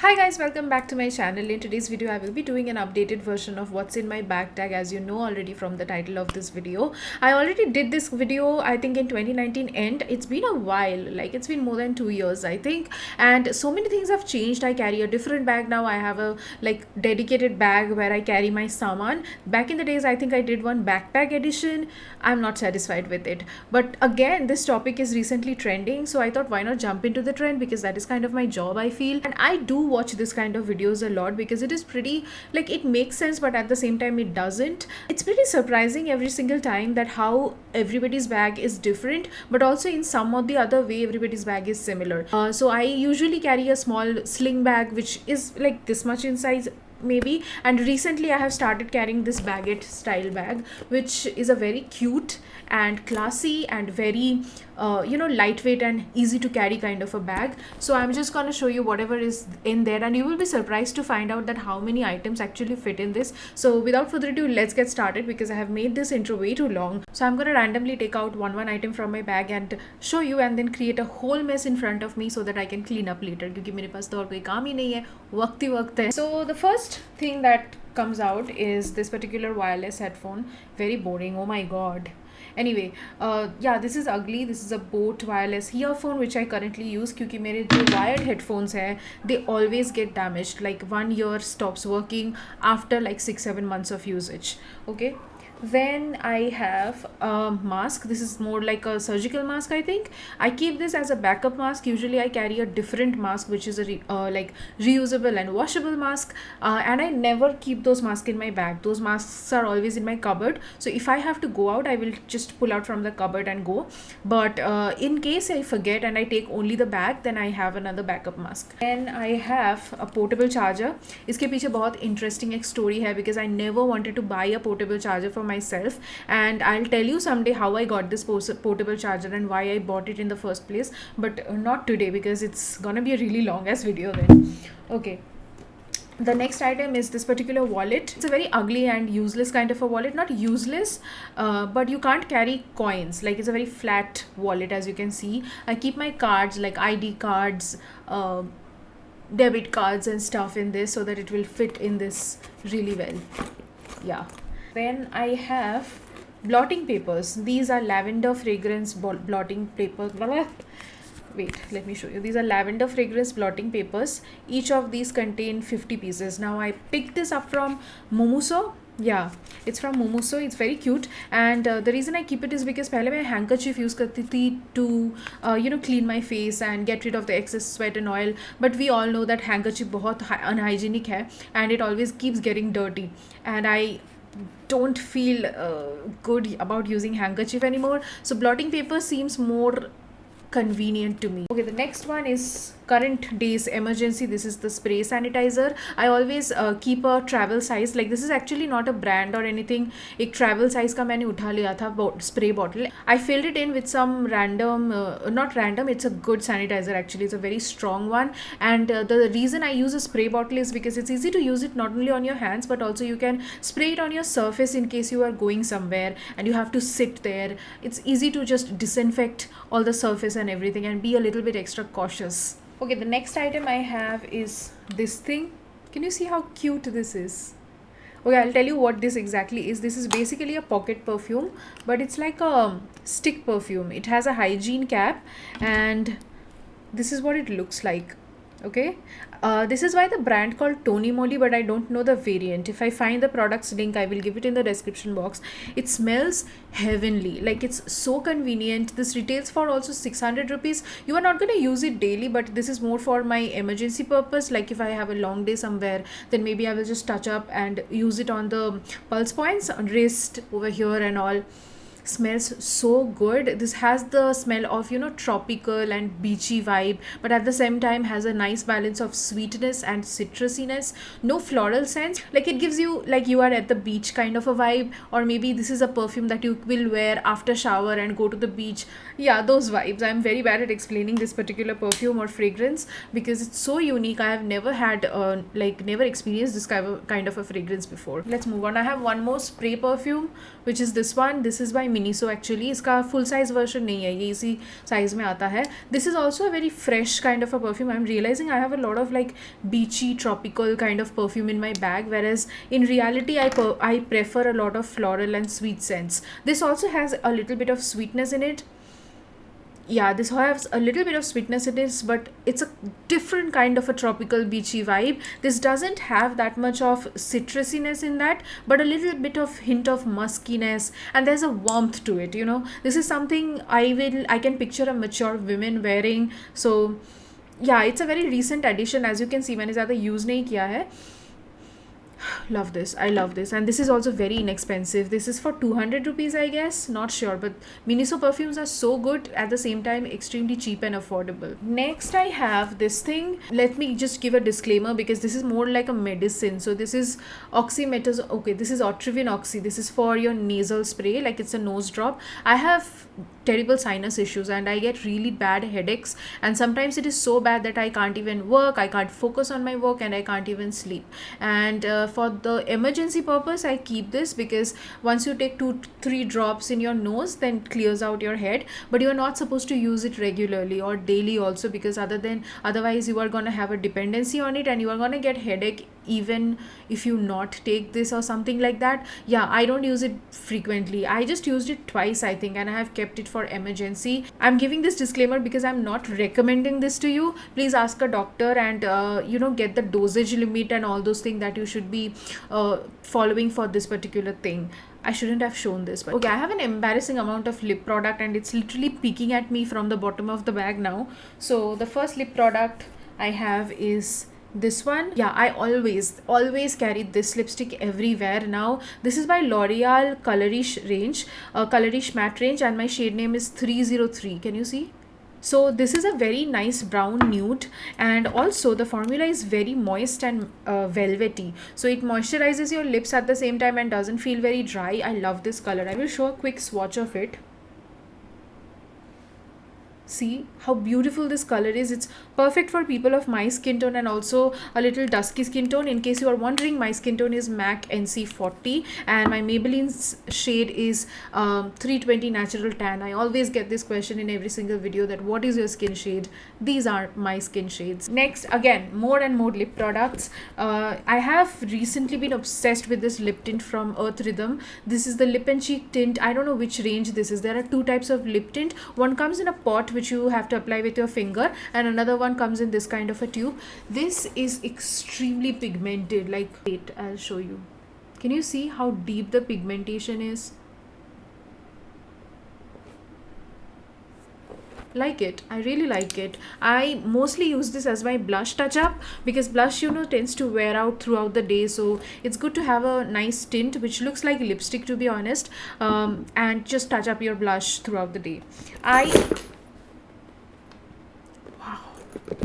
Hi guys, welcome back to my channel. In today's video, I will be doing an updated version of what's in my bag tag, as you know already from the title of this video. I already did this video, I think in 2019 end. It's been a while, like it's been more than 2 years, I think. And so many things have changed. I carry a different bag now. I have a like dedicated bag where I carry my saman. Back in the days, I think I did one backpack edition. I'm not satisfied with it. But again, this topic is recently trending. So I thought why not jump into the trend, because that is kind of my job, I feel. And I do watch this kind of videos a lot because it is pretty, like, it makes sense, but at the same time it doesn't. It's pretty surprising every single time that how everybody's bag is different, but also in some or the other way everybody's bag is similar. So I usually carry a small sling bag which is like this much in size maybe, and recently I have started carrying this baguette style bag, which is a very cute and classy and very lightweight and easy to carry kind of a bag. So I'm just gonna show you whatever is in there, and you will be surprised to find out that how many items actually fit in this. So without further ado, let's get started, because I have made this intro way too long. So I'm gonna randomly take out one item from my bag and show you, and then create a whole mess in front of me so that I can clean up later, क्योंकि मेरे पास तो और कोई काम ही नहीं है, वक्त ही वक्त है. So the first thing that comes out is this particular wireless headphone. Very boring, oh my god. Anyway, yeah, this is ugly. This is a Boat wireless earphone which I currently use, क्योंकि मेरे जो wired headphones हैं, they always get damaged. Like 1 year stops working after like 6-7 months of usage. Okay. Then I have a mask. This is more like a surgical mask, I think. I keep this as a backup mask. Usually I carry a different mask which is a like reusable and washable mask, and I never keep those masks in my bag. Those masks are always in my cupboard, so if I have to go out, I will just pull out from the cupboard and go. But in case I forget and I take only the bag, then I have another backup mask. Then I have a portable charger. इसके पीछे बहुत interesting एक story है, because I never wanted to buy a portable charger for myself, and I'll tell you someday how I got this portable charger and why I bought it in the first place, but not today, because it's gonna be a really long ass video then. Okay. The next item is this particular wallet. It's a very ugly and useless kind of a wallet. Not useless, but you can't carry coins. Like, it's a very flat wallet, as you can see. I keep my cards, like ID cards, debit cards and stuff in this, so that it will fit in this really well. Yeah. Then I have blotting papers. These are lavender fragrance blotting papers. Wait, let me show you. These are lavender fragrance blotting papers. Each of these contain 50 pieces. Now I picked this up from Mumuso. Yeah, it's from Mumuso. It's very cute, and the reason I keep it is because पहले मैं handkerchief use करती थी to clean my face and get rid of the excess sweat and oil. But we all know that handkerchief बहुत unhygienic है, and it always keeps getting dirty, and I don't feel good about using handkerchief anymore. So blotting paper seems more convenient to me. Okay, the next one is current days emergency. This is the spray sanitizer. I always keep a travel size. Like, this is actually not a brand or anything. एक travel size का मैंने उठा लिया था spray bottle. I filled it in with some random, not random, it's a good sanitizer actually. It's a very strong one, and the reason I use a spray bottle is because it's easy to use it not only on your hands, but also you can spray it on your surface in case you are going somewhere and you have to sit there. It's easy to just disinfect all the surface and everything and be a little bit extra cautious. Okay, the next item I have is this thing. Can you see how cute this is? Okay, I'll tell you what this exactly is. This is basically a pocket perfume, but it's like a stick perfume. It has a hygiene cap, and this is what it looks like. Okay, this is by the brand called Tony Moly, but I don't know the variant. If I find the product's link, I will give it in the description box. It smells heavenly. Like, it's so convenient. This retails for also 600 rupees. You are not going to use it daily, but this is more for my emergency purpose. Like, if I have a long day somewhere, then maybe I will just touch up and use it on the pulse points, on wrist, over here and all. Smells so good. This has the smell of tropical and beachy vibe, but at the same time has a nice balance of sweetness and citrusiness. No floral scents. Like, it gives you like you are at the beach kind of a vibe, or maybe this is a perfume that you will wear after shower and go to the beach. Yeah, those vibes. I'm very bad at explaining this particular perfume or fragrance because it's so unique. I have never had never experienced this kind of a fragrance before. Let's move on. I have one more spray perfume, which is this one. This is by Miniso actually. इसका full size version नहीं है, ये इसी size में आता है. This is also a very fresh kind of a perfume. I'm realizing I have a lot of like beachy tropical kind of perfume in my bag, whereas in reality I prefer a lot of floral and sweet scents. This also has a little bit of sweetness in it. Yeah, this has a little bit of sweetness in it, but it's a different kind of a tropical beachy vibe. This doesn't have that much of citrusiness in that, but a little bit of hint of muskiness, and there's a warmth to it, you know. This is something I can picture a mature women wearing. So yeah, it's a very recent addition. As you can see, मैंने ज़्यादा use नहीं किया है. Love this. I love this. And this is also very inexpensive. This is for 200 rupees, I guess. Not sure. But Miniso perfumes are so good, at the same time extremely cheap and affordable. Next, I have this thing. Let me just give a disclaimer because this is more like a medicine. So this is oxymetazole. Okay, this is Otrivin Oxy. This is for your nasal spray. Like it's a nose drop. I have terrible sinus issues and I get really bad headaches, and sometimes it is so bad that I can't even work, I can't focus on my work, and I can't even sleep. And for the emergency purpose, I keep this because once you take 2-3 drops in your nose, then it clears out your head, but you are not supposed to use it regularly or daily also, because otherwise you are going to have a dependency on it and you are going to get headache even if you not take this or something like that. Yeah, I don't use it frequently. I just used it twice, I think, and I have kept it for emergency. I'm giving this disclaimer because I'm not recommending this to you. Please ask a doctor and get the dosage limit and all those things that you should be following for this particular thing. I shouldn't have shown this, but okay, I have an embarrassing amount of lip product and it's literally peeking at me from the bottom of the bag now. So the first lip product I have is this one. Yeah, I always carry this lipstick everywhere now. This is by L'Oreal Colorish matte range, and my shade name is 303. Can you see? So this is a very nice brown nude, and also the formula is very moist and velvety, so it moisturizes your lips at the same time and doesn't feel very dry. I love this color. I will show a quick swatch of it. See how beautiful this color is. It's perfect for people of my skin tone and also a little dusky skin tone. In case you are wondering, my skin tone is MAC NC40 and my Maybelline's shade is 320 Natural Tan. I always get this question in every single video that what is your skin shade? These are my skin shades. Next, again, more and more lip products. I have recently been obsessed with this lip tint from Earth Rhythm. This is the lip and cheek tint. I don't know which range this is. There are 2 types of lip tint. One comes in a pot which you have to apply with your finger, and another one comes in this kind of a tube. This is extremely pigmented. Like, wait, I'll show you. Can you see how deep the pigmentation is? Like it. I really like it. I mostly use this as my blush touch up because blush tends to wear out throughout the day, so it's good to have a nice tint which looks like lipstick, to be honest, and just touch up your blush throughout the day.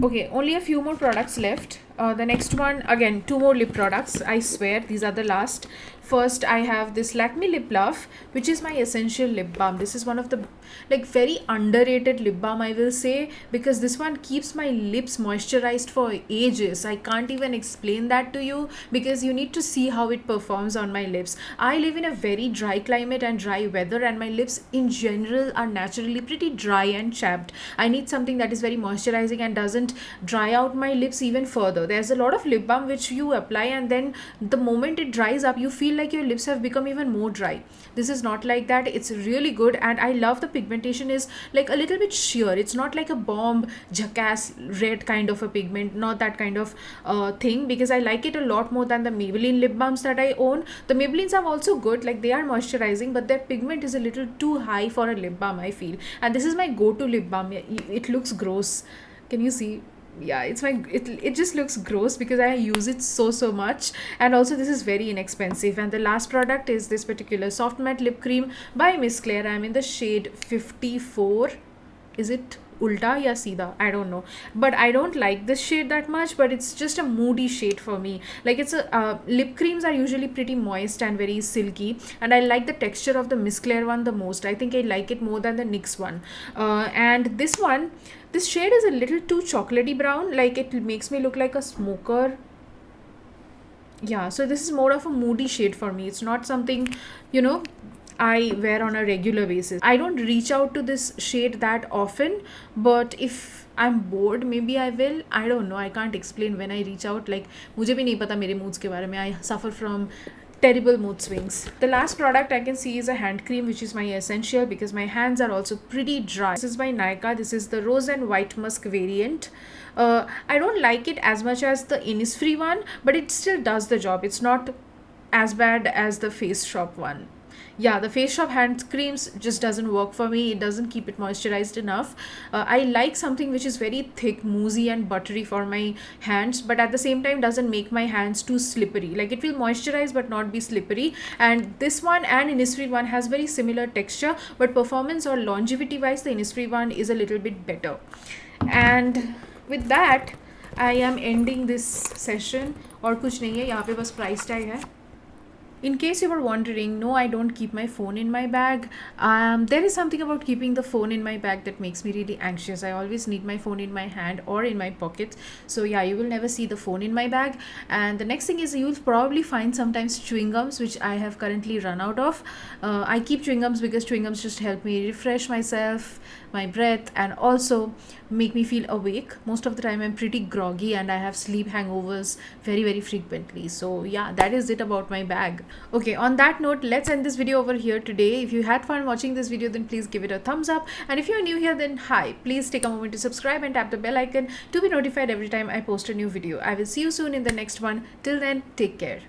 Okay, only a few more products left. The next one, again, 2 more lip products. I swear these are the last. First, I have this Lakme Lip Love, which is my essential lip balm. This is one of the very underrated lip balm, I will say, because this one keeps my lips moisturized for ages. I can't even explain that to you because you need to see how it performs on my lips. I live in a very dry climate and dry weather, and my lips in general are naturally pretty dry and chapped. I need something that is very moisturizing and doesn't dry out my lips even further. There's a lot of lip balm which you apply and then the moment it dries up, you feel like your lips have become even more dry. This is not like that. It's really good, and I love the pigmentation is like a little bit sheer. It's not like a bomb jackass red kind of a pigment, not that kind of thing, because I like it a lot more than the Maybelline lip balms that I own. The Maybellines are also good, like they are moisturizing, but their pigment is a little too high for a lip balm, I feel. And this is my go-to lip balm. It looks gross. Can you see? Yeah, it just looks gross because I use it so much, and also this is very inexpensive. And the last product is this particular soft matte lip cream by Miss Claire. I'm in the shade 54. Is it Ulta ya Seedha? I don't know, but I don't like this shade that much, but it's just a moody shade for me. Like, it's a lip creams are usually pretty moist and very silky, and I like the texture of the Miss Claire one the most. I think I like it more than the NYX one. And this shade is a little too chocolatey brown, like it makes me look like a smoker. Yeah, so this is more of a moody shade for me. It's not something, I wear on a regular basis. I don't reach out to this shade that often, but if I'm bored, maybe I will. I don't know. I can't explain when I reach out. Like, मुझे भी नहीं पता मेरे moods के बारे में. I suffer from terrible mood swings. The last product I can see is a hand cream, which is my essential because my hands are also pretty dry. This is by Nykaa. This is the Rose and White Musk variant. I don't like it as much as the Innisfree one, but it still does the job. It's not as bad as the Face Shop one. Yeah, the Face Shop hand creams just doesn't work for me. It doesn't keep it moisturized enough. I like something which is very thick, moussey and buttery for my hands, but at the same time doesn't make my hands too slippery. Like, it will moisturize but not be slippery. And this one and Innisfree one has very similar texture, but performance or longevity wise, the Innisfree one is a little bit better. And with that, I am ending this session. और कुछ नहीं है, यहाँ पे बस price tag है. In case you were wondering, no, I don't keep my phone in my bag. There is something about keeping the phone in my bag that makes me really anxious. I always need my phone in my hand or in my pocket. So yeah, you will never see the phone in my bag. And the next thing is, you'll probably find sometimes chewing gums, which I have currently run out of. I keep chewing gums because chewing gums just help me refresh myself, my breath, and also make me feel awake. Most of the time I'm pretty groggy and I have sleep hangovers very frequently. So yeah, that is it about my bag. Okay, on that note, let's end this video over here today. If you had fun watching this video, then please give it a thumbs up, and if you're new here, then hi, please take a moment to subscribe and tap the bell icon to be notified every time I post a new video. I will see you soon in the next one. Till then, take care.